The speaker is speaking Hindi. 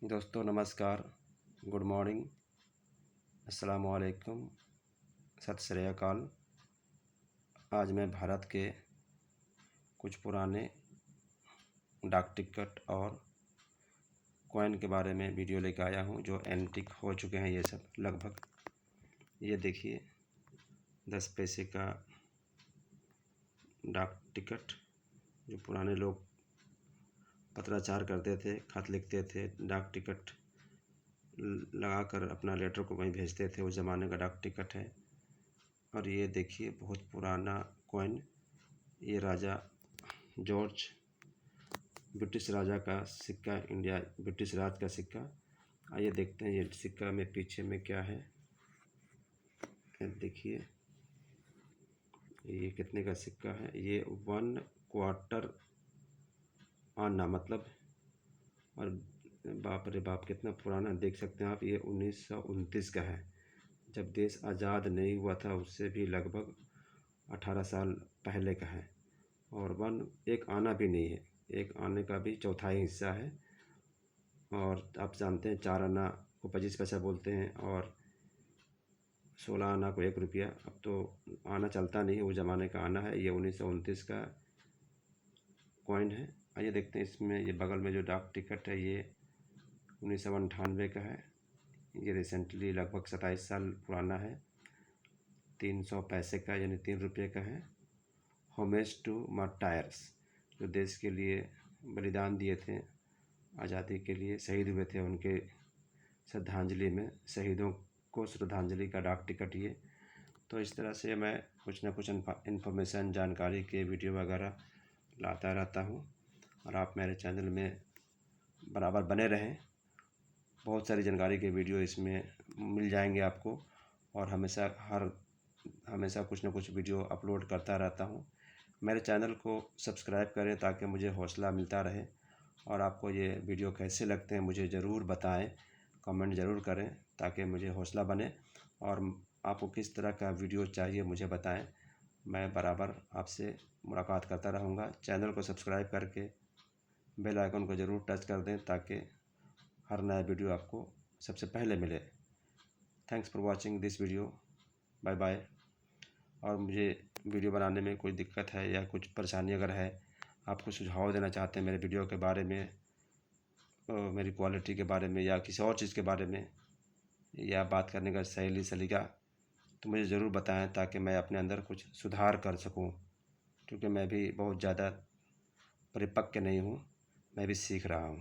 दोस्तों नमस्कार, गुड मॉर्निंग, अस्सलाम वालेकुम, सत श्री अकाल। आज मैं भारत के कुछ पुराने डाक टिकट और कॉइन के बारे में वीडियो लेकर आया हूं, जो एंटीक हो चुके हैं। ये सब लगभग, ये देखिए 10 पैसे का डाक टिकट, जो पुराने लोग पत्राचार करते थे, खत लिखते थे, डाक टिकट लगाकर अपना लेटर को वहीं भेजते थे, उस ज़माने का डाक टिकट है। और ये देखिए बहुत पुराना कॉइन, ये राजा जॉर्ज, ब्रिटिश राजा का सिक्का, इंडिया ब्रिटिश राज का सिक्का। आइए देखते हैं ये सिक्का में पीछे में क्या है। देखिए ये कितने का सिक्का है। ये 1/4 आना मतलब, और बाप रे बाप कितना पुराना देख सकते हैं आप। ये 1929 का है, जब देश आज़ाद नहीं हुआ था, उससे भी लगभग 18 साल पहले का है। और एक आना भी नहीं है, एक आने का भी चौथाई हिस्सा है। और आप जानते हैं 4 आना को 25 पैसा बोलते हैं, और 16 आना को 1 रुपया। अब तो आना चलता नहीं है, वो ज़माने का आना है। ये 1929 का कॉइन है। आइए देखते हैं इसमें, ये बगल में जो डाक टिकट है ये 1998 का है। ये रिसेंटली लगभग 27 साल पुराना है। 300 पैसे का यानी 3 रुपये का है। होमेज टू मार्टायर्स, जो देश के लिए बलिदान दिए थे, आज़ादी के लिए शहीद हुए थे, उनके श्रद्धांजलि में, शहीदों को श्रद्धांजलि का डाक टिकट ये। तो इस तरह से मैं कुछ ना कुछ इन्फॉर्मेशन, जानकारी के वीडियो वगैरह लाता रहता हूँ, और आप मेरे चैनल में बराबर बने रहें। बहुत सारी जानकारी के वीडियो इसमें मिल जाएंगे आपको, और हमेशा कुछ ना कुछ वीडियो अपलोड करता रहता हूँ। मेरे चैनल को सब्सक्राइब करें ताकि मुझे हौसला मिलता रहे। और आपको ये वीडियो कैसे लगते हैं मुझे ज़रूर बताएं, कमेंट ज़रूर करें ताकि मुझे हौसला बने। और आपको किस तरह का वीडियो चाहिए मुझे बताएं, मैं बराबर आपसे मुलाकात करता रहूँगा। चैनल को सब्सक्राइब करके बेल आइकन को ज़रूर टच कर दें ताकि हर नया वीडियो आपको सबसे पहले मिले। Thanks for watching this video, bye bye. और मुझे वीडियो बनाने में कोई दिक्कत है या कुछ परेशानी अगर है, आप कुछ सुझाव देना चाहते हैं मेरे वीडियो के बारे में, मेरी क्वालिटी के बारे में, या किसी और चीज़ के बारे में, या बात करने का शैली सलीका, तो मुझे ज़रूर बताएं ताकि मैं अपने अंदर कुछ सुधार कर सकूं। क्योंकि मैं भी बहुत ज़्यादा परिपक्व नहीं हूं, मैं भी सीख रहा हूं।